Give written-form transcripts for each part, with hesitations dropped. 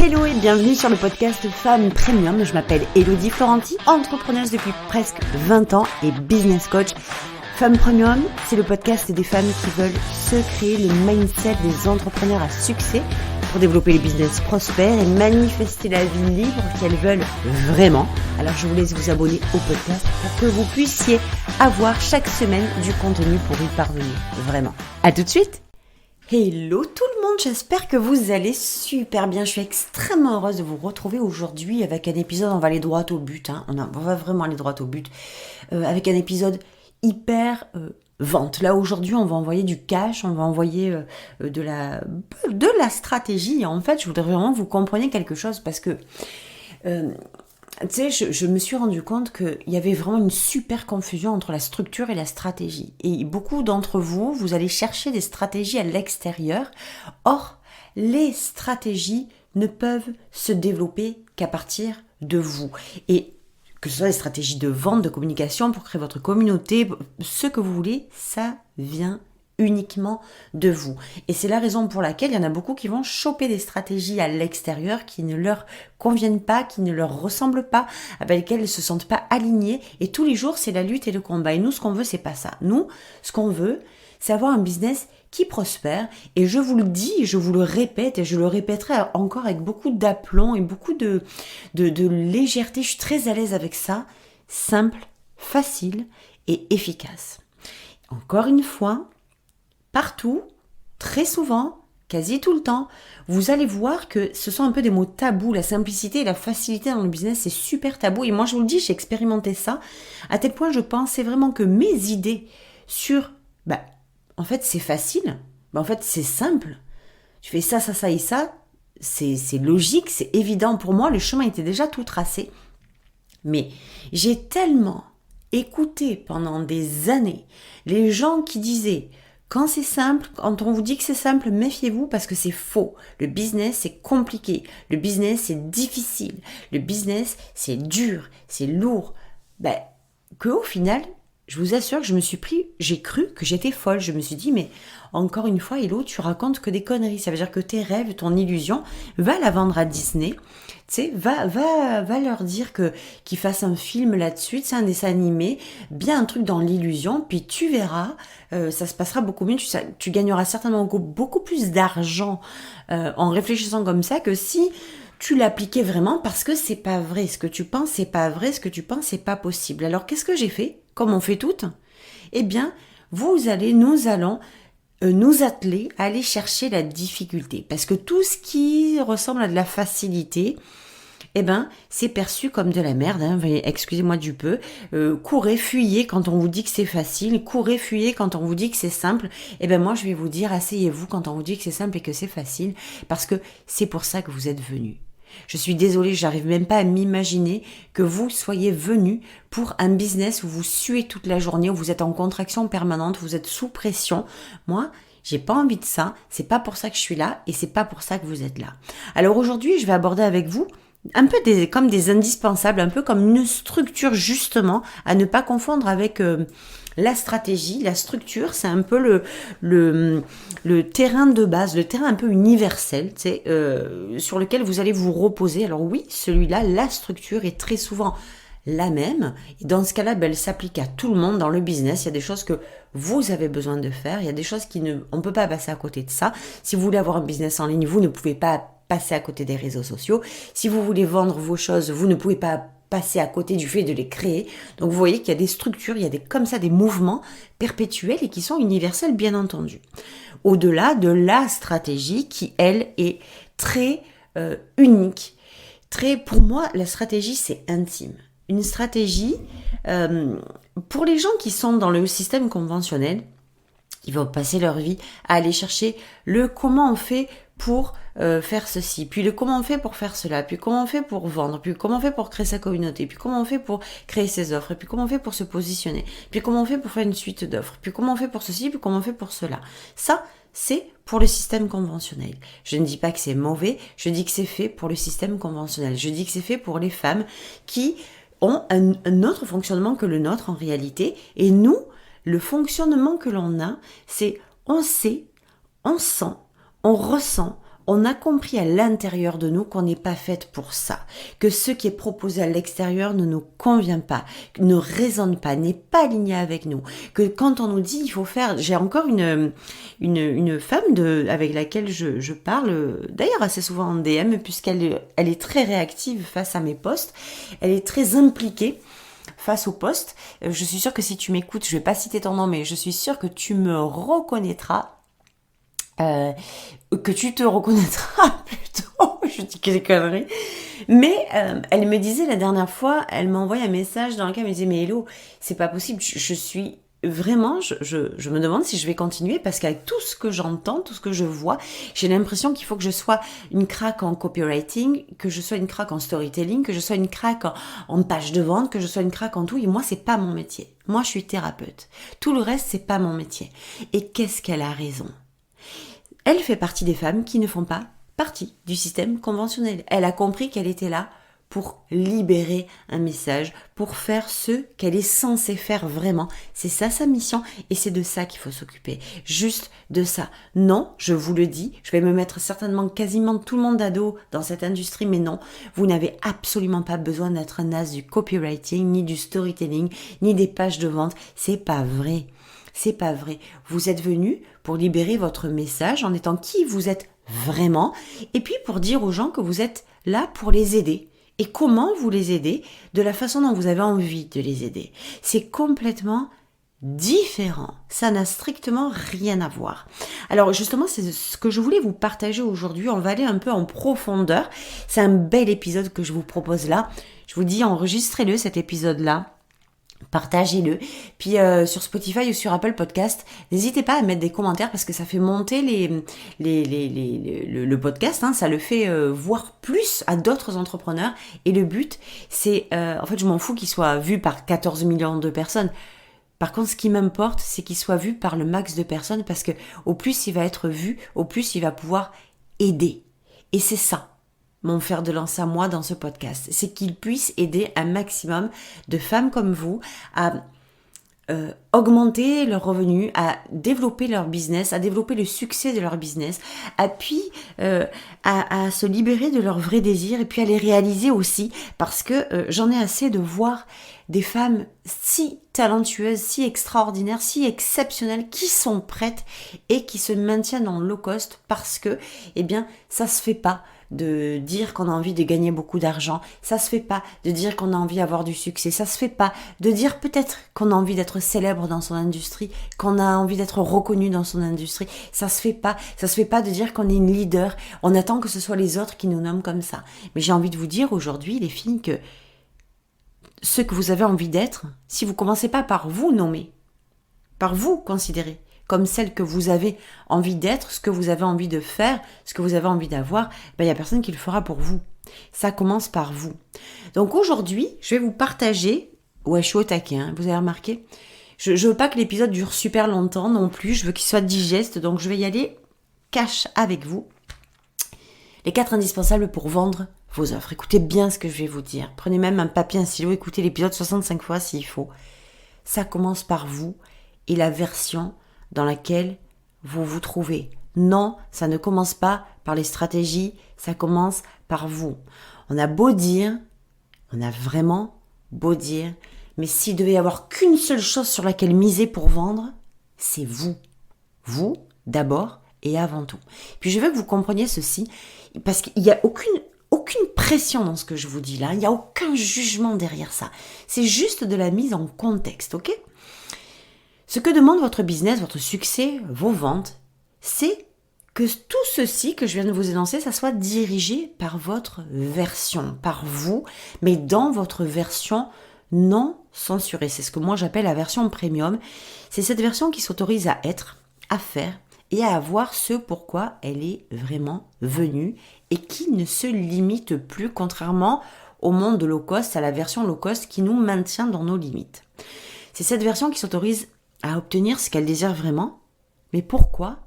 Hello et bienvenue sur le podcast Femme Premium. Je m'appelle Elodie Florenti, entrepreneuse depuis presque 20 ans et business coach. Femme Premium, c'est le podcast des femmes qui veulent se créer le mindset des entrepreneurs à succès pour développer les business prospères et manifester la vie libre qu'elles veulent vraiment. Alors je vous laisse vous abonner au podcast pour que vous puissiez avoir chaque semaine du contenu pour y parvenir. Vraiment. À tout de suite. Hello tout le monde, j'espère que vous allez super bien. Je suis extrêmement heureuse de vous retrouver aujourd'hui avec un épisode, on va aller droit au but. On va vraiment aller droit au but. Avec un épisode hyper vente. Là aujourd'hui on va envoyer du cash, on va envoyer de la stratégie. En fait je voudrais vraiment que vous compreniez quelque chose parce que tu sais, je me suis rendu compte qu'il y avait vraiment une super confusion entre la structure et la stratégie. Et beaucoup d'entre vous, vous allez chercher des stratégies à l'extérieur. Or, les stratégies ne peuvent se développer qu'à partir de vous. Et que ce soit des stratégies de vente, de communication, pour créer votre communauté, ce que vous voulez, ça vient uniquement de vous. Et c'est la raison pour laquelle il y en a beaucoup qui vont choper des stratégies à l'extérieur qui ne leur conviennent pas, qui ne leur ressemblent pas, avec lesquelles ils ne se sentent pas alignés. Et tous les jours, c'est la lutte et le combat. Et nous, ce qu'on veut, c'est pas ça. Nous, ce qu'on veut, c'est avoir un business qui prospère. Et je vous le dis, je vous le répète, et je le répéterai encore avec beaucoup d'aplomb et beaucoup de légèreté. Je suis très à l'aise avec ça. Simple, facile et efficace. Encore une fois, partout, très souvent, quasi tout le temps, vous allez voir que ce sont un peu des mots tabous. La simplicité et la facilité dans le business, c'est super tabou. Et moi, je vous le dis, j'ai expérimenté ça à tel point je pensais vraiment que mes idées sur, en fait, c'est facile. En fait, c'est simple. Tu fais ça, ça, ça et ça. C'est logique, c'est évident. Pour moi, le chemin était déjà tout tracé. Mais j'ai tellement écouté pendant des années les gens qui disaient quand c'est simple, quand on vous dit que c'est simple, méfiez-vous parce que c'est faux. Le business, c'est compliqué. Le business, c'est difficile. Le business, c'est dur, c'est lourd. Qu'au final, je vous assure que j'ai cru que j'étais folle. Je me suis dit, mais encore une fois, Hello, tu racontes que des conneries. Ça veut dire que tes rêves, ton illusion, va la vendre à Disney. Tu sais, va leur dire qu'ils fassent un film là-dessus, c'est un dessin animé, bien un truc dans l'illusion, puis tu verras, ça se passera beaucoup mieux, tu gagneras certainement beaucoup plus d'argent en réfléchissant comme ça que si tu l'appliquais vraiment, parce que c'est pas vrai, ce que tu penses c'est pas vrai, ce que tu penses c'est pas possible. Alors qu'est-ce que j'ai fait, comme on fait toutes? Eh bien, nous allons nous atteler à aller chercher la difficulté. Parce que tout ce qui ressemble à de la facilité, c'est perçu comme de la merde. Excusez-moi du peu. Courez, fuyez quand on vous dit que c'est facile. Courez, fuyez quand on vous dit que c'est simple. Moi, je vais vous dire, asseyez-vous quand on vous dit que c'est simple et que c'est facile. Parce que c'est pour ça que vous êtes venus. Je suis désolée, j'arrive même pas à m'imaginer que vous soyez venu pour un business où vous suez toute la journée, où vous êtes en contraction permanente, vous êtes sous pression. Moi, j'ai pas envie de ça, c'est pas pour ça que je suis là et c'est pas pour ça que vous êtes là. Alors aujourd'hui, je vais aborder avec vous un peu comme des indispensables, un peu comme une structure justement à ne pas confondre avec la stratégie. La structure, c'est un peu le terrain de base, le terrain un peu universel, sur lequel vous allez vous reposer. Alors oui, celui-là, la structure est très souvent la même. Et dans ce cas-là, elle s'applique à tout le monde dans le business. Il y a des choses que vous avez besoin de faire. Il y a des choses on ne peut pas passer à côté de ça. Si vous voulez avoir un business en ligne, vous ne pouvez pas passer à côté des réseaux sociaux. Si vous voulez vendre vos choses, vous ne pouvez pas passer à côté du fait de les créer. Donc vous voyez qu'il y a des structures, il y a des mouvements perpétuels et qui sont universels, bien entendu. Au-delà de la stratégie qui, elle, est très unique. Pour moi, la stratégie, c'est intime. Une stratégie, pour les gens qui sont dans le système conventionnel, ils vont passer leur vie à aller chercher le comment on fait pour faire ceci, puis le comment on fait pour faire cela, puis comment on fait pour vendre, puis comment on fait pour créer sa communauté, puis comment on fait pour créer ses offres, puis comment on fait pour se positionner, puis comment on fait pour faire une suite d'offres, puis comment on fait pour ceci, puis comment on fait pour cela. Ça, c'est pour le système conventionnel. Je ne dis pas que c'est mauvais, je dis que c'est fait pour le système conventionnel. Je dis que c'est fait pour les femmes qui ont un autre fonctionnement que le nôtre en réalité. Et nous, le fonctionnement que l'on a, c'est on sait, on sent, on ressent, on a compris à l'intérieur de nous qu'on n'est pas faite pour ça, que ce qui est proposé à l'extérieur ne nous convient pas, ne résonne pas, n'est pas aligné avec nous, que quand on nous dit il faut faire, j'ai encore une femme avec laquelle je parle, d'ailleurs assez souvent en DM, puisqu'elle est très réactive face à mes posts, elle est très impliquée face au poste. Je suis sûre que si tu m'écoutes, je vais pas citer ton nom, mais je suis sûre que tu me reconnaîtras, que tu te reconnaîtras plutôt, je dis que des conneries, mais elle me disait la dernière fois, elle m'a envoyé un message dans lequel elle me disait, mais hello, c'est pas possible, je suis vraiment, je me demande si je vais continuer parce qu'avec tout ce que j'entends, tout ce que je vois, j'ai l'impression qu'il faut que je sois une craque en copywriting, que je sois une craque en storytelling, que je sois une craque en page de vente, que je sois une craque en tout. Et moi, c'est pas mon métier. Moi, je suis thérapeute. Tout le reste, c'est pas mon métier. Et qu'est-ce qu'elle a raison? Elle fait partie des femmes qui ne font pas partie du système conventionnel. Elle a compris qu'elle était là pour libérer un message, pour faire ce qu'elle est censée faire vraiment. C'est ça sa mission et c'est de ça qu'il faut s'occuper. Juste de ça. Non, je vous le dis, je vais me mettre certainement quasiment tout le monde à dos dans cette industrie, mais non, vous n'avez absolument pas besoin d'être un as du copywriting, ni du storytelling, ni des pages de vente. C'est pas vrai. C'est pas vrai. Vous êtes venu pour libérer votre message en étant qui vous êtes vraiment et puis pour dire aux gens que vous êtes là pour les aider. Et comment vous les aidez de la façon dont vous avez envie de les aider. C'est complètement différent. Ça n'a strictement rien à voir. Alors justement, c'est ce que je voulais vous partager aujourd'hui. On va aller un peu en profondeur. C'est un bel épisode que je vous propose là. Je vous dis, enregistrez-le cet épisode-là. Partagez-le. Puis sur Spotify ou sur Apple Podcast, n'hésitez pas à mettre des commentaires parce que ça fait monter le podcast, hein, ça le fait voir plus à d'autres entrepreneurs. Et le but, c'est, en fait, je m'en fous qu'il soit vu par 14 millions de personnes. Par contre, ce qui m'importe, c'est qu'il soit vu par le max de personnes parce que au plus il va être vu, au plus il va pouvoir aider. Et c'est ça. Mon fer de lance à moi dans ce podcast, c'est qu'il puisse aider un maximum de femmes comme vous à augmenter leurs revenus, à développer leur business, à développer le succès de leur business, à puis à se libérer de leurs vrais désirs et puis à les réaliser aussi parce que j'en ai assez de voir des femmes si talentueuses, si extraordinaires, si exceptionnelles qui sont prêtes et qui se maintiennent en low cost parce que, eh bien, ça se fait pas de dire qu'on a envie de gagner beaucoup d'argent, ça se fait pas de dire qu'on a envie d'avoir du succès, ça se fait pas de dire peut-être qu'on a envie d'être célèbre dans son industrie, qu'on a envie d'être reconnu dans son industrie, ça se fait pas de dire qu'on est une leader, on attend que ce soit les autres qui nous nomment comme ça. Mais j'ai envie de vous dire aujourd'hui, les filles, que ce que vous avez envie d'être, si vous commencez pas par vous nommer, par vous considérer comme celle que vous avez envie d'être, ce que vous avez envie de faire, ce que vous avez envie d'avoir, il n'y a personne qui le fera pour vous. Ça commence par vous. Donc aujourd'hui, je vais vous partager, ouais, je suis au taquet, hein, vous avez remarqué, je veux pas que l'épisode dure super longtemps non plus, je veux qu'il soit digeste, donc je vais y aller cash avec vous. Les 4 indispensables pour vendre vos offres. Écoutez bien ce que je vais vous dire. Prenez même un papier, un stylo, écoutez l'épisode 65 fois s'il faut. Ça commence par vous et la version dans laquelle vous vous trouvez. Non, ça ne commence pas par les stratégies, ça commence par vous. On a vraiment beau dire, mais s'il devait y avoir qu'une seule chose sur laquelle miser pour vendre, c'est vous. Vous, d'abord et avant tout. Puis je veux que vous compreniez ceci, parce qu'il n'y a aucune pression dans ce que je vous dis là, il n'y a aucun jugement derrière ça. C'est juste de la mise en contexte, ok ? Ce que demande votre business, votre succès, vos ventes, c'est que tout ceci que je viens de vous énoncer, ça soit dirigé par votre version, par vous, mais dans votre version non censurée. C'est ce que moi j'appelle la version premium. C'est cette version qui s'autorise à être, à faire et à avoir ce pourquoi elle est vraiment venue et qui ne se limite plus, contrairement au monde de low cost, à la version low cost qui nous maintient dans nos limites. C'est cette version qui s'autorise à obtenir ce qu'elle désire vraiment. Mais pourquoi ?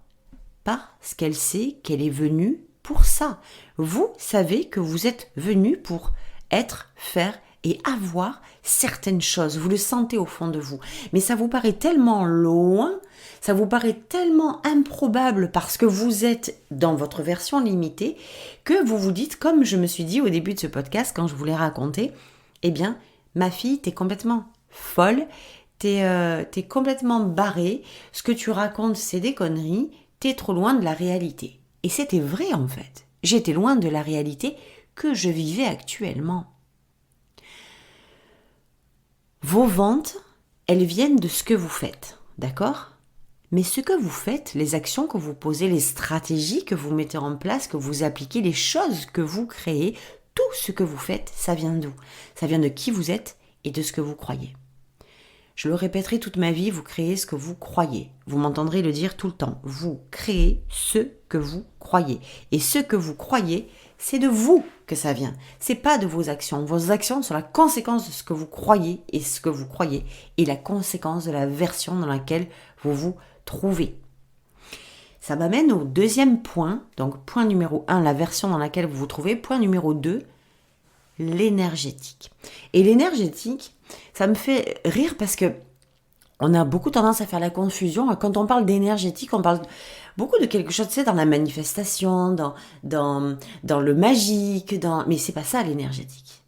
Parce qu'elle sait qu'elle est venue pour ça. Vous savez que vous êtes venu pour être, faire et avoir certaines choses. Vous le sentez au fond de vous. Mais ça vous paraît tellement loin, ça vous paraît tellement improbable parce que vous êtes dans votre version limitée que vous vous dites, comme je me suis dit au début de ce podcast quand je vous l'ai raconté, eh bien, ma fille, t'es complètement folle, t'es complètement barrée, ce que tu racontes, c'est des conneries, t'es trop loin de la réalité. Et c'était vrai en fait. J'étais loin de la réalité que je vivais actuellement. Vos ventes, elles viennent de ce que vous faites, d'accord ? Mais ce que vous faites, les actions que vous posez, les stratégies que vous mettez en place, que vous appliquez, les choses que vous créez, tout ce que vous faites, ça vient d'où ? Ça vient de qui vous êtes et de ce que vous croyez. Je le répéterai toute ma vie, vous créez ce que vous croyez. Vous m'entendrez le dire tout le temps. Vous créez ce que vous croyez. Et ce que vous croyez, c'est de vous que ça vient. C'est pas de vos actions. Vos actions sont la conséquence de ce que vous croyez et ce que vous croyez est la conséquence de la version dans laquelle vous vous trouvez. Ça m'amène au deuxième point. Donc, point numéro 1, la version dans laquelle vous vous trouvez. Point numéro 2, l'énergétique. Et l'énergétique, ça me fait rire parce que on a beaucoup tendance à faire la confusion. Quand on parle d'énergétique, on parle beaucoup de quelque chose, tu sais, dans la manifestation, dans le magique, mais c'est pas ça l'énergétique.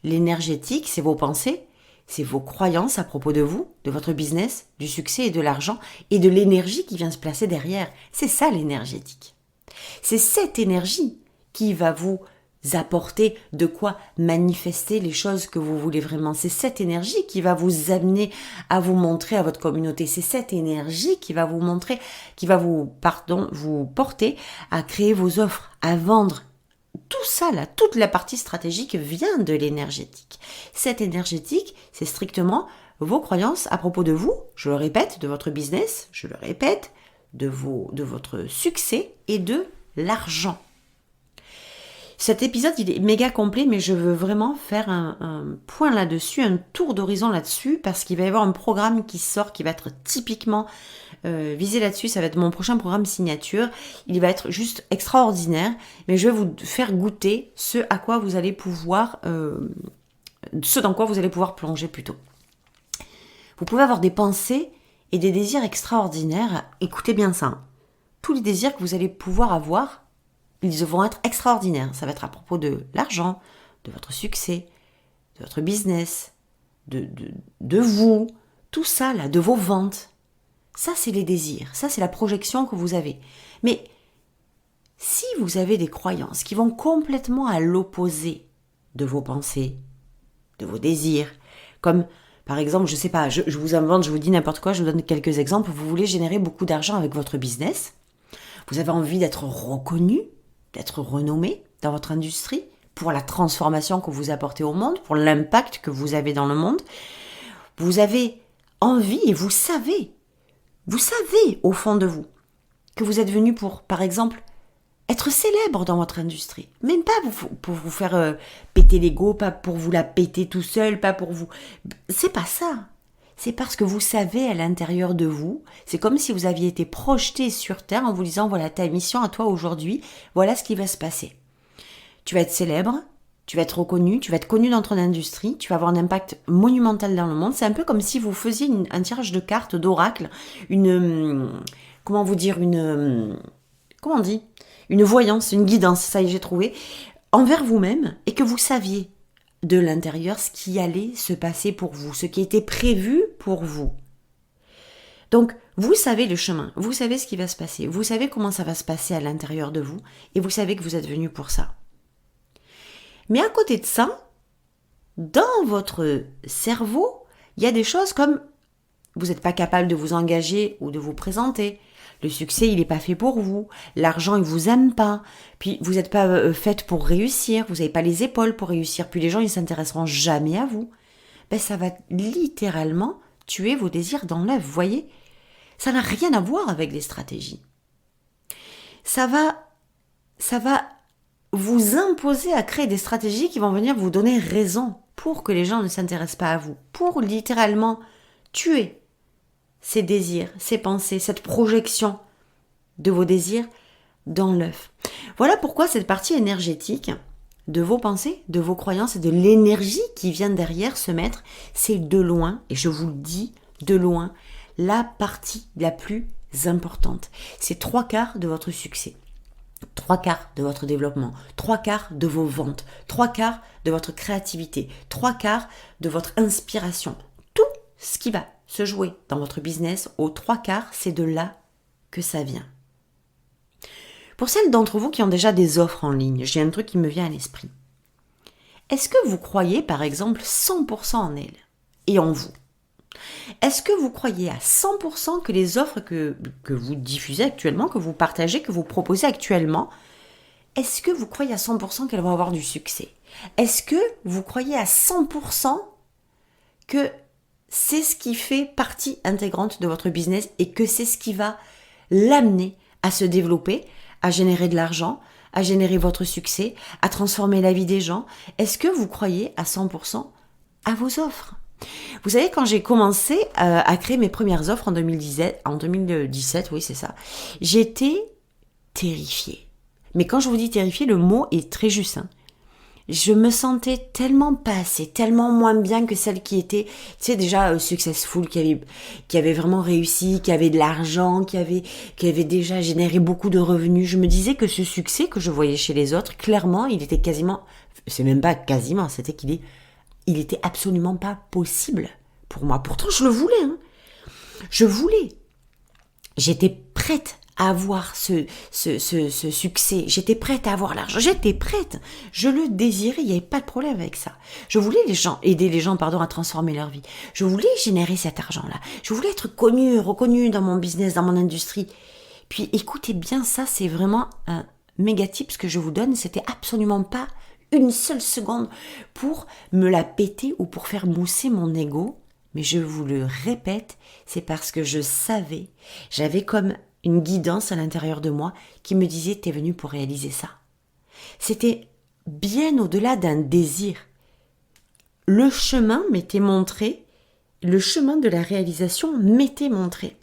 L'énergétique, c'est vos pensées, c'est vos croyances à propos de vous, de votre business, du succès et de l'argent, et de l'énergie qui vient se placer derrière. C'est ça l'énergétique. C'est cette énergie qui va vous apporter de quoi manifester les choses que vous voulez vraiment. C'est cette énergie qui va vous amener à vous montrer à votre communauté. C'est cette énergie qui va vous montrer, qui va vous porter à créer vos offres, à vendre. Tout ça là, toute la partie stratégique vient de l'énergétique. Cette énergétique, c'est strictement vos croyances à propos de vous, je le répète, de votre business, je le répète, de votre succès et de l'argent. Cet épisode, il est méga complet, mais je veux vraiment faire un point là-dessus, un tour d'horizon là-dessus, parce qu'il va y avoir un programme qui sort, qui va être typiquement visé là-dessus. Ça va être mon prochain programme signature. Il va être juste extraordinaire, mais je vais vous faire goûter ce dans quoi vous allez pouvoir plonger plutôt. Vous pouvez avoir des pensées et des désirs extraordinaires. Écoutez bien ça. Hein. Tous les désirs que vous allez pouvoir avoir, ils vont être extraordinaires. Ça va être à propos de l'argent, de votre succès, de votre business, de vous, tout ça là, de vos ventes. Ça, c'est les désirs. Ça, c'est la projection que vous avez. Mais si vous avez des croyances qui vont complètement à l'opposé de vos pensées, de vos désirs, comme par exemple, je sais pas, je vous invente, je vous dis n'importe quoi, je vous donne quelques exemples. Vous voulez générer beaucoup d'argent avec votre business. Vous avez envie d'être reconnu, d'être renommé dans votre industrie, pour la transformation que vous apportez au monde, pour l'impact que vous avez dans le monde. Vous avez envie et vous savez au fond de vous que vous êtes venu pour, par exemple, être célèbre dans votre industrie. Même pas pour vous faire péter l'ego, pas pour vous la péter tout seul, pas pour vous... C'est pas ça. C'est parce que vous savez à l'intérieur de vous, c'est comme si vous aviez été projeté sur Terre en vous disant, voilà ta mission à toi aujourd'hui, voilà ce qui va se passer. Tu vas être célèbre, tu vas être reconnu, tu vas être connu dans ton industrie, tu vas avoir un impact monumental dans le monde. C'est un peu comme si vous faisiez un tirage de cartes d'oracle, une voyance, une guidance, ça y est, j'ai trouvé, envers vous-même, et que vous saviez de l'intérieur ce qui allait se passer pour vous, ce qui était prévu pour vous. Donc, vous savez le chemin, vous savez ce qui va se passer, vous savez comment ça va se passer à l'intérieur de vous, et vous savez que vous êtes venu pour ça. Mais à côté de ça, dans votre cerveau, il y a des choses comme vous n'êtes pas capable de vous engager ou de vous présenter. Le succès, il n'est pas fait pour vous. L'argent, il vous aime pas. Puis, vous n'êtes pas faite pour réussir. Vous n'avez pas les épaules pour réussir. Puis, les gens, ils s'intéresseront jamais à vous. Ben, ça va littéralement tuer vos désirs dans l'œuf. Vous voyez? Ça n'a rien à voir avec les stratégies. Ça va vous imposer à créer des stratégies qui vont venir vous donner raison pour que les gens ne s'intéressent pas à vous. Pour littéralement tuer ces désirs, ces pensées, cette projection de vos désirs dans l'œuf. Voilà pourquoi cette partie énergétique, de vos pensées, de vos croyances et de l'énergie qui vient derrière se mettre, c'est de loin, et je vous le dis, de loin, la partie la plus importante. C'est 3/4 de votre succès. 3/4 de votre développement, 3/4 de vos ventes, 3/4 de votre créativité, 3/4 de votre inspiration. Tout ce qui va se jouer dans votre business, aux 3/4, c'est de là que ça vient. Pour celles d'entre vous qui ont déjà des offres en ligne, j'ai un truc qui me vient à l'esprit. Est-ce que vous croyez par exemple 100% en elles et en vous ? Est-ce que vous croyez à 100% que les offres que vous diffusez actuellement, que vous partagez, que vous proposez actuellement, est-ce que vous croyez à 100% qu'elles vont avoir du succès ? Est-ce que vous croyez à 100% que c'est ce qui fait partie intégrante de votre business et que c'est ce qui va l'amener à se développer, à générer de l'argent, à générer votre succès, à transformer la vie des gens ? Est-ce que vous croyez à 100% à vos offres ? Vous savez, quand j'ai commencé à créer mes premières offres en 2017, oui c'est ça, j'étais terrifiée. Mais quand je vous dis terrifiée, le mot est très juste. Je me sentais tellement pas assez, tellement moins bien que celle qui était, tu sais, déjà successful, qui avait vraiment réussi, qui avait de l'argent, qui avait déjà généré beaucoup de revenus. Je me disais que ce succès que je voyais chez les autres, clairement, il était quasiment, c'est même pas quasiment, c'était il était absolument pas possible pour moi. Pourtant, je le voulais. Je voulais. J'étais prête à avoir ce succès. J'étais prête à avoir l'argent. J'étais prête. Je le désirais. Il n'y avait pas de problème avec ça. Je voulais aider les gens, à transformer leur vie. Je voulais générer cet argent-là. Je voulais être connue, reconnue dans mon business, dans mon industrie. Puis, écoutez bien ça, c'est vraiment un méga tip ce que je vous donne. C'était absolument pas une seule seconde pour me la péter ou pour faire mousser mon ego. Mais je vous le répète, c'est parce que je savais, j'avais comme une guidance à l'intérieur de moi qui me disait « t'es venu pour réaliser ça ». C'était bien au-delà d'un désir. Le chemin m'était montré, le chemin de la réalisation m'était montré.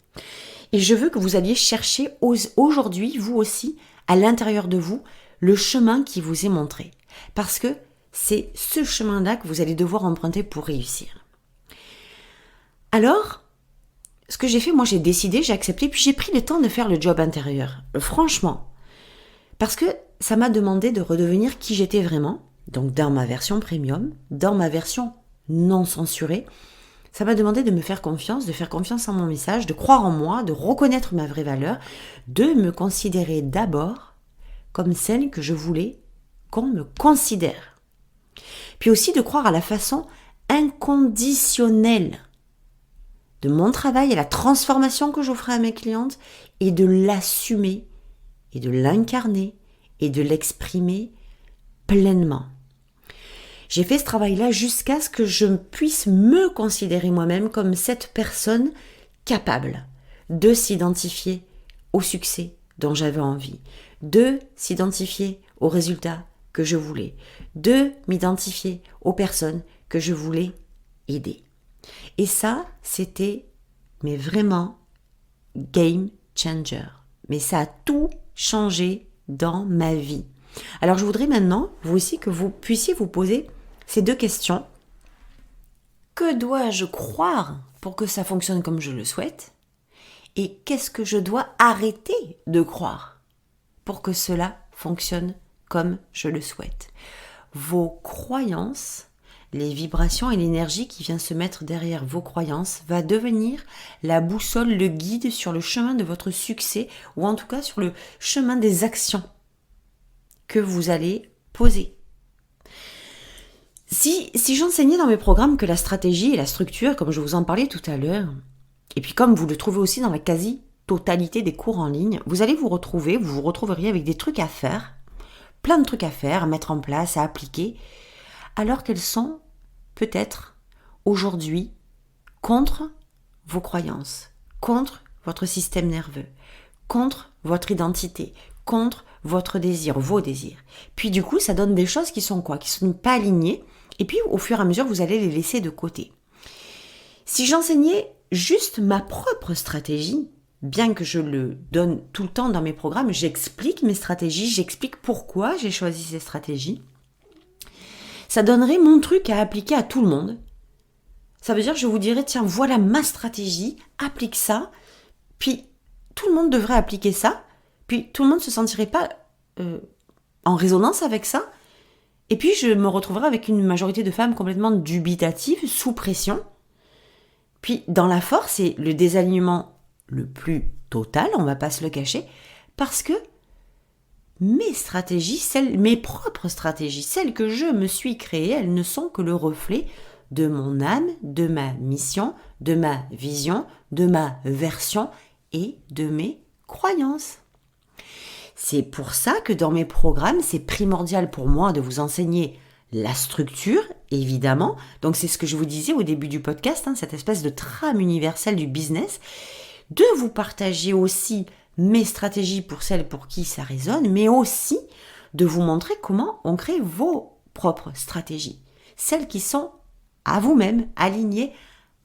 Et je veux que vous alliez chercher aujourd'hui, vous aussi, à l'intérieur de vous, le chemin qui vous est montré. Parce que c'est ce chemin-là que vous allez devoir emprunter pour réussir. Alors, ce que j'ai fait, moi j'ai décidé, j'ai accepté, puis j'ai pris le temps de faire le job intérieur. Franchement. Parce que ça m'a demandé de redevenir qui j'étais vraiment, donc dans ma version premium, dans ma version non censurée. Ça m'a demandé de me faire confiance, de faire confiance en mon message, de croire en moi, de reconnaître ma vraie valeur, de me considérer d'abord comme celle que je voulais qu'on me considère. Puis aussi de croire à la façon inconditionnelle de mon travail, à la transformation que j'offrais à mes clientes et de l'assumer et de l'incarner et de l'exprimer pleinement. J'ai fait ce travail-là jusqu'à ce que je puisse me considérer moi-même comme cette personne capable de s'identifier au succès dont j'avais envie, de s'identifier aux résultats que je voulais, de m'identifier aux personnes que je voulais aider. Et ça, c'était, mais vraiment, game changer. Mais ça a tout changé dans ma vie. Alors je voudrais maintenant, vous aussi, que vous puissiez vous poser ces deux questions. Que dois-je croire pour que ça fonctionne comme je le souhaite ? Et qu'est-ce que je dois arrêter de croire pour que cela fonctionne comme je le souhaite ? Vos croyances, les vibrations et l'énergie qui vient se mettre derrière vos croyances va devenir la boussole, le guide sur le chemin de votre succès ou en tout cas sur le chemin des actions que vous allez poser. Si j'enseignais dans mes programmes que la stratégie et la structure, comme je vous en parlais tout à l'heure, et puis comme vous le trouvez aussi dans la quasi-totalité des cours en ligne, vous vous retrouveriez avec des trucs à faire, plein de trucs à faire, à mettre en place, à appliquer, alors qu'elles sont peut-être aujourd'hui contre vos croyances, contre votre système nerveux, contre votre identité, contre votre désir, vos désirs. Puis du coup, ça donne des choses qui sont quoi ? Qui ne sont pas alignées, et puis au fur et à mesure, vous allez les laisser de côté. Si j'enseignais juste ma propre stratégie, bien que je le donne tout le temps dans mes programmes, j'explique mes stratégies, j'explique pourquoi j'ai choisi ces stratégies, ça donnerait mon truc à appliquer à tout le monde. Ça veut dire que je vous dirais, tiens, voilà ma stratégie, applique ça, puis tout le monde devrait appliquer ça, puis tout le monde ne se sentirait pas en résonance avec ça, et puis je me retrouverai avec une majorité de femmes complètement dubitatives, sous pression. Puis dans la force et le désalignement le plus total, on ne va pas se le cacher, parce que mes stratégies, mes propres stratégies, celles que je me suis créées, elles ne sont que le reflet de mon âme, de ma mission, de ma vision, de ma version et de mes croyances. C'est pour ça que dans mes programmes, c'est primordial pour moi de vous enseigner la structure, évidemment. Donc c'est ce que je vous disais au début du podcast, cette espèce de trame universelle du business, de vous partager aussi mes stratégies pour celles pour qui ça résonne, mais aussi de vous montrer comment on crée vos propres stratégies, celles qui sont à vous-même, alignées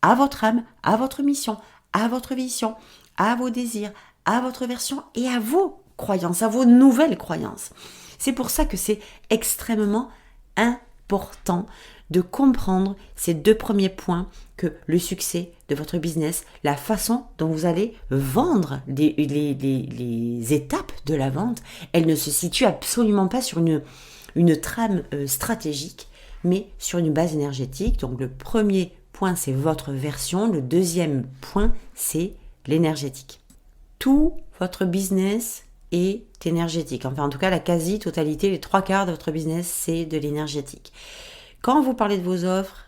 à votre âme, à votre mission, à votre vision, à vos désirs, à votre version et à vos croyances, à vos nouvelles croyances. C'est pour ça que c'est extrêmement important de comprendre ces 2 premiers points, que le succès de votre business, la façon dont vous allez vendre les étapes de la vente, elle ne se situe absolument pas sur une trame stratégique, mais sur une base énergétique. Donc le premier point, c'est votre version. Le deuxième point, c'est l'énergétique. Tout votre business est énergétique. Enfin, en tout cas, la quasi-totalité, les 3/4 de votre business, c'est de l'énergétique. Quand vous parlez de vos offres,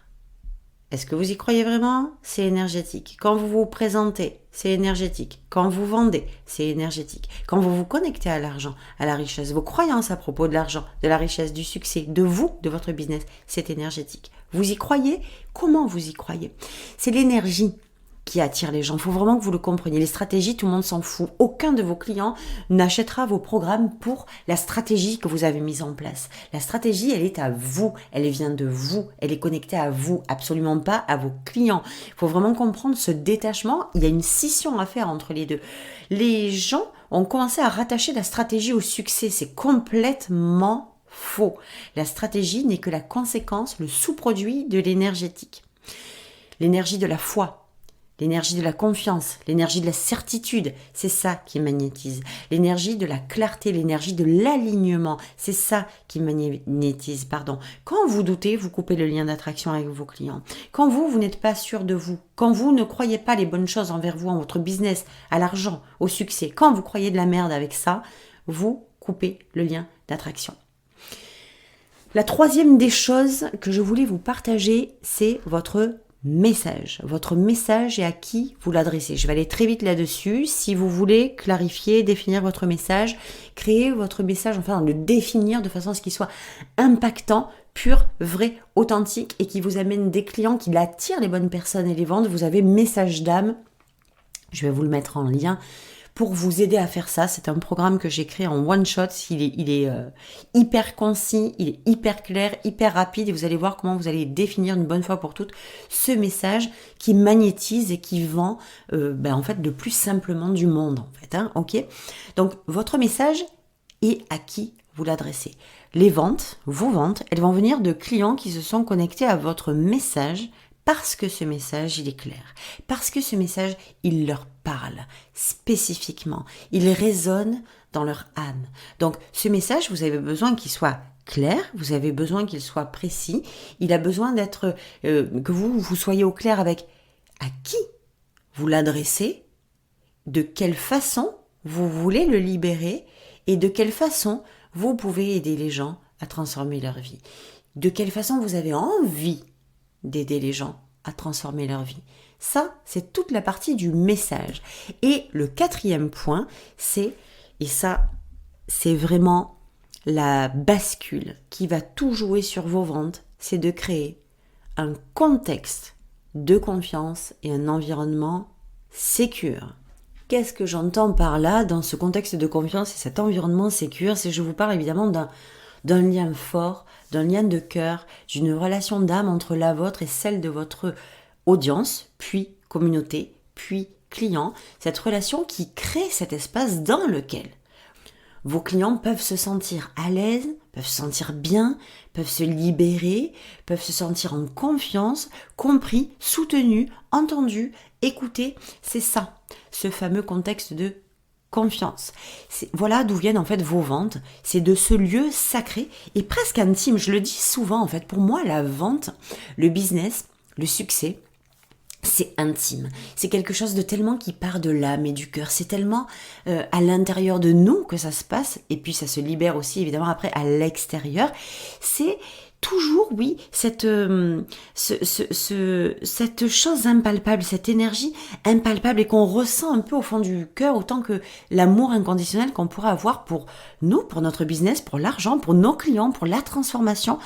est-ce que vous y croyez vraiment? C'est énergétique. Quand vous vous présentez, c'est énergétique. Quand vous vendez, c'est énergétique. Quand vous vous connectez à l'argent, à la richesse, vos croyances à propos de l'argent, de la richesse, du succès, de vous, de votre business, c'est énergétique. Vous y croyez? Comment vous y croyez? C'est l'énergie qui attire les gens. Il faut vraiment que vous le compreniez. Les stratégies, tout le monde s'en fout. Aucun de vos clients n'achètera vos programmes pour la stratégie que vous avez mise en place. La stratégie, elle est à vous. Elle vient de vous. Elle est connectée à vous, absolument pas à vos clients. Il faut vraiment comprendre ce détachement. Il y a une scission à faire entre les deux. Les gens ont commencé à rattacher la stratégie au succès. C'est complètement faux. La stratégie n'est que la conséquence, le sous-produit de l'énergétique. L'énergie de la foi. L'énergie de la confiance, l'énergie de la certitude, c'est ça qui magnétise. L'énergie de la clarté, l'énergie de l'alignement, c'est ça qui magnétise. Quand vous doutez, vous coupez le lien d'attraction avec vos clients. Quand vous n'êtes pas sûr de vous, quand vous ne croyez pas les bonnes choses envers vous, en votre business, à l'argent, au succès, quand vous croyez de la merde avec ça, vous coupez le lien d'attraction. La troisième des choses que je voulais vous partager, c'est votre message et à qui vous l'adressez. Je vais aller très vite là-dessus. Si vous voulez clarifier, définir votre message, créer votre message, enfin le définir de façon à ce qu'il soit impactant, pur, vrai, authentique et qui vous amène des clients, qui attire les bonnes personnes et les ventes, vous avez Message d'âme. Je vais vous le mettre en lien pour vous aider à faire ça. C'est un programme que j'ai créé en one shot. Il est hyper concis, il est hyper clair, hyper rapide et vous allez voir comment vous allez définir une bonne fois pour toutes ce message qui magnétise et qui vend en fait le plus simplement du monde en fait. Ok. Donc votre message et à qui vous l'adressez. Les ventes, vos ventes, elles vont venir de clients qui se sont connectés à votre message parce que ce message, il est clair. Parce que ce message, il leur parle spécifiquement. Il résonne dans leur âme. Donc, ce message, vous avez besoin qu'il soit clair, vous avez besoin qu'il soit précis. Il a besoin d'être, que vous soyez au clair avec à qui vous l'adressez, de quelle façon vous voulez le libérer et de quelle façon vous pouvez aider les gens à transformer leur vie. De quelle façon vous avez envie d'aider les gens à transformer leur vie. Ça, c'est toute la partie du message. Et le 4e point, c'est vraiment la bascule qui va tout jouer sur vos ventes, c'est de créer un contexte de confiance et un environnement sécure. Qu'est-ce que j'entends par là dans ce contexte de confiance et cet environnement sécure? C'est je vous parle évidemment d'un lien fort, d'un lien de cœur, d'une relation d'âme entre la vôtre et celle de votre audience, puis communauté, puis client. Cette relation qui crée cet espace dans lequel vos clients peuvent se sentir à l'aise peuvent se sentir bien, peuvent se libérer, peuvent se sentir en confiance, compris, soutenus, entendus, écoutés. C'est ça, ce fameux contexte de confiance. Voilà d'où viennent en fait vos ventes. C'est de ce lieu sacré et presque intime. Je le dis souvent en fait. Pour moi, la vente, le business, le succès, c'est intime. C'est quelque chose de tellement qui part de l'âme et du cœur. C'est tellement à l'intérieur de nous que ça se passe. Et puis ça se libère aussi évidemment après à l'extérieur. C'est toujours, oui, cette chose impalpable, cette énergie impalpable et qu'on ressent un peu au fond du cœur, autant que l'amour inconditionnel qu'on pourrait avoir pour nous, pour notre business, pour l'argent, pour nos clients, pour la transformation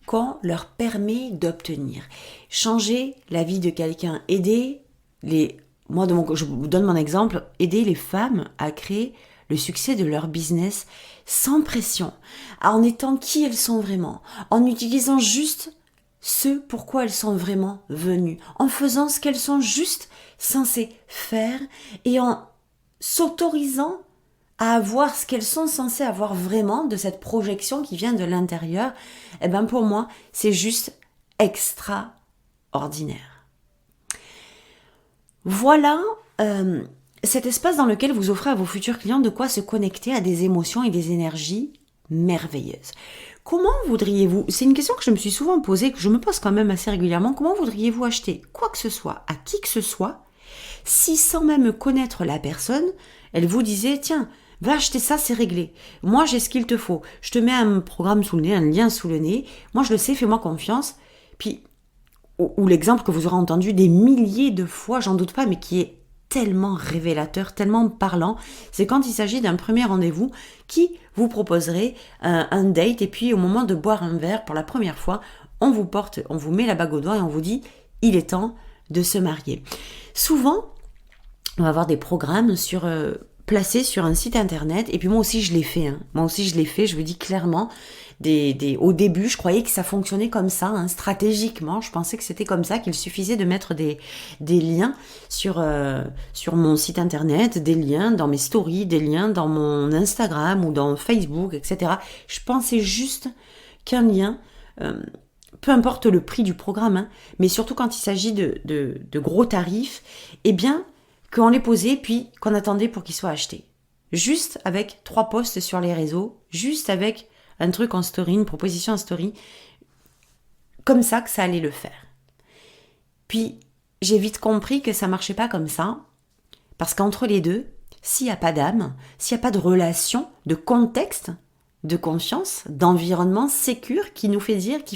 qu'on leur permet d'obtenir. Changer la vie de quelqu'un, aider je vous donne mon exemple, aider les femmes à créer le succès de leur business sans pression, en étant qui elles sont vraiment, en utilisant juste ce pourquoi elles sont vraiment venues, en faisant ce qu'elles sont juste censées faire et en s'autorisant à avoir ce qu'elles sont censées avoir vraiment de cette projection qui vient de l'intérieur. Eh bien pour moi, c'est juste extraordinaire. Voilà cet espace dans lequel vous offrez à vos futurs clients de quoi se connecter à des émotions et des énergies merveilleuses. Comment voudriez-vous, c'est une question que je me suis souvent posée, que je me pose quand même assez régulièrement, comment voudriez-vous acheter quoi que ce soit à qui que ce soit, si sans même connaître la personne, elle vous disait, tiens, va acheter ça, c'est réglé. Moi, j'ai ce qu'il te faut. Je te mets un programme sous le nez, un lien sous le nez. Moi, je le sais, fais-moi confiance. Puis, ou l'exemple que vous aurez entendu des milliers de fois, j'en doute pas, mais qui est tellement révélateur, tellement parlant, c'est quand il s'agit d'un premier rendez-vous qui vous proposerait un date et puis au moment de boire un verre pour la première fois, on vous met la bague au doigt et on vous dit il est temps de se marier. Souvent, on va avoir des programmes placés sur un site internet et puis moi aussi je l'ai fait. Je vous dis clairement, au début, je croyais que ça fonctionnait comme ça, stratégiquement. Je pensais que c'était comme ça, qu'il suffisait de mettre des liens sur mon site internet, des liens dans mes stories, des liens dans mon Instagram ou dans Facebook, etc. Je pensais juste qu'un lien, peu importe le prix du programme, mais surtout quand il s'agit de gros tarifs, eh bien, qu'on les posait puis qu'on attendait pour qu'ils soient achetés. Juste avec 3 posts sur les réseaux, juste avec un truc en story, une proposition en story, comme ça que ça allait le faire. Puis, j'ai vite compris que ça marchait pas comme ça, parce qu'entre les deux, s'il n'y a pas d'âme, s'il n'y a pas de relation, de contexte, de confiance, d'environnement sécure qui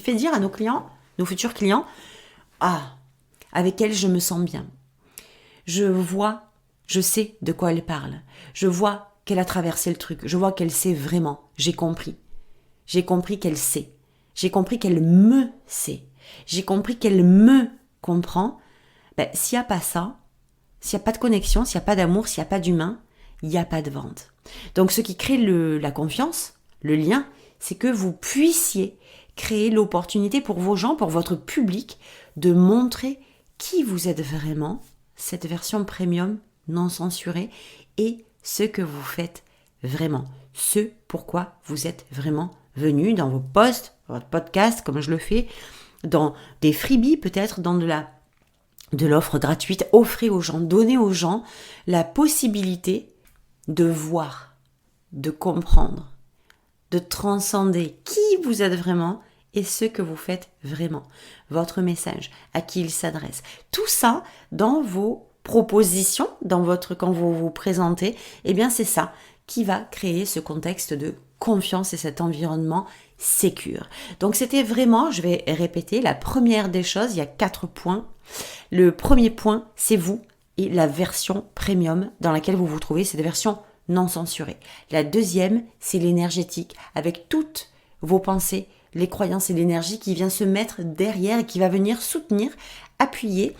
fait dire à nos clients, nos futurs clients, avec elle je me sens bien. Je sais de quoi elle parle. Je vois qu'elle a traversé le truc. Je vois qu'elle sait vraiment. J'ai compris. J'ai compris qu'elle sait. J'ai compris qu'elle me sait. J'ai compris qu'elle me comprend. S'il n'y a pas ça, s'il n'y a pas de connexion, s'il n'y a pas d'amour, s'il n'y a pas d'humain, il n'y a pas de vente. Donc ce qui crée la confiance, le lien, c'est que vous puissiez créer l'opportunité pour vos gens, pour votre public, de montrer qui vous êtes vraiment, cette version premium non censurée, et ce que vous faites vraiment, ce pourquoi vous êtes vraiment venu dans vos posts, votre podcast, comme je le fais, dans des freebies peut-être, dans de l'offre gratuite. Offrez aux gens, donnez aux gens la possibilité de voir, de comprendre, de transcender qui vous êtes vraiment et ce que vous faites vraiment, votre message, à qui il s'adresse. Tout ça dans vos propositions, quand vous vous présentez, eh bien c'est ça qui va créer ce contexte de confiance et cet environnement sécure. Donc c'était vraiment, je vais répéter, la première des choses, il y a 4 points. Le premier point, c'est vous et la version premium dans laquelle vous vous trouvez, c'est des versions non censurées. La deuxième, c'est l'énergétique, avec toutes vos pensées, les croyances et l'énergie qui vient se mettre derrière et qui va venir soutenir, appuyer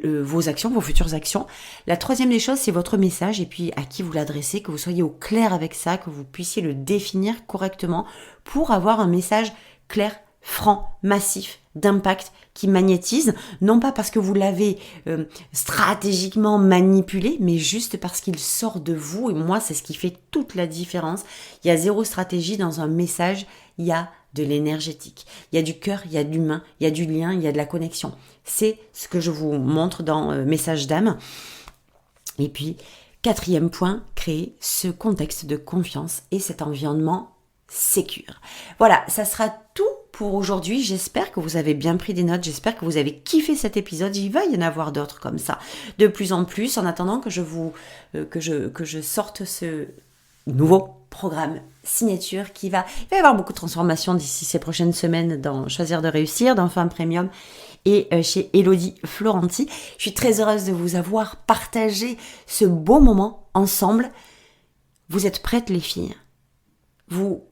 vos actions, vos futures actions. La troisième des choses, c'est votre message et puis à qui vous l'adressez, que vous soyez au clair avec ça, que vous puissiez le définir correctement pour avoir un message clair, franc, massif, d'impact qui magnétise, non pas parce que vous l'avez stratégiquement manipulé, mais juste parce qu'il sort de vous. Et moi, c'est ce qui fait toute la différence. Il y a zéro stratégie dans un message, il y a de l'énergétique. Il y a du cœur, il y a de l'humain, il y a du lien, il y a de la connexion. C'est ce que je vous montre dans Message d'âme. Et puis, 4e point, créer ce contexte de confiance et cet environnement sécure. Voilà, ça sera tout pour aujourd'hui. J'espère que vous avez bien pris des notes. J'espère que vous avez kiffé cet épisode. Il va y en avoir d'autres comme ça, de plus en plus. En attendant que je sorte ce nouveau programme signature il va y avoir beaucoup de transformations d'ici ces prochaines semaines dans Choisir de réussir, dans Femme Premium et chez Elodie Florenti. Je suis très heureuse de vous avoir partagé ce beau moment ensemble. Vous êtes prêtes les filles? Vous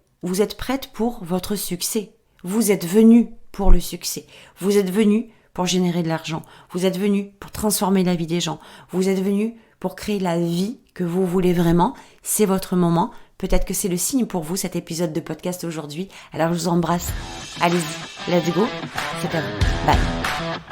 êtes prêtes pour votre succès. Vous êtes venues pour le succès. Vous êtes venues pour générer de l'argent. Vous êtes venues pour transformer la vie des gens. Vous êtes venues pour créer la vie que vous voulez vraiment. C'est votre moment. Peut-être que c'est le signe pour vous, cet épisode de podcast aujourd'hui. Alors je vous embrasse. Allez-y, let's go. C'est à vous. Bye.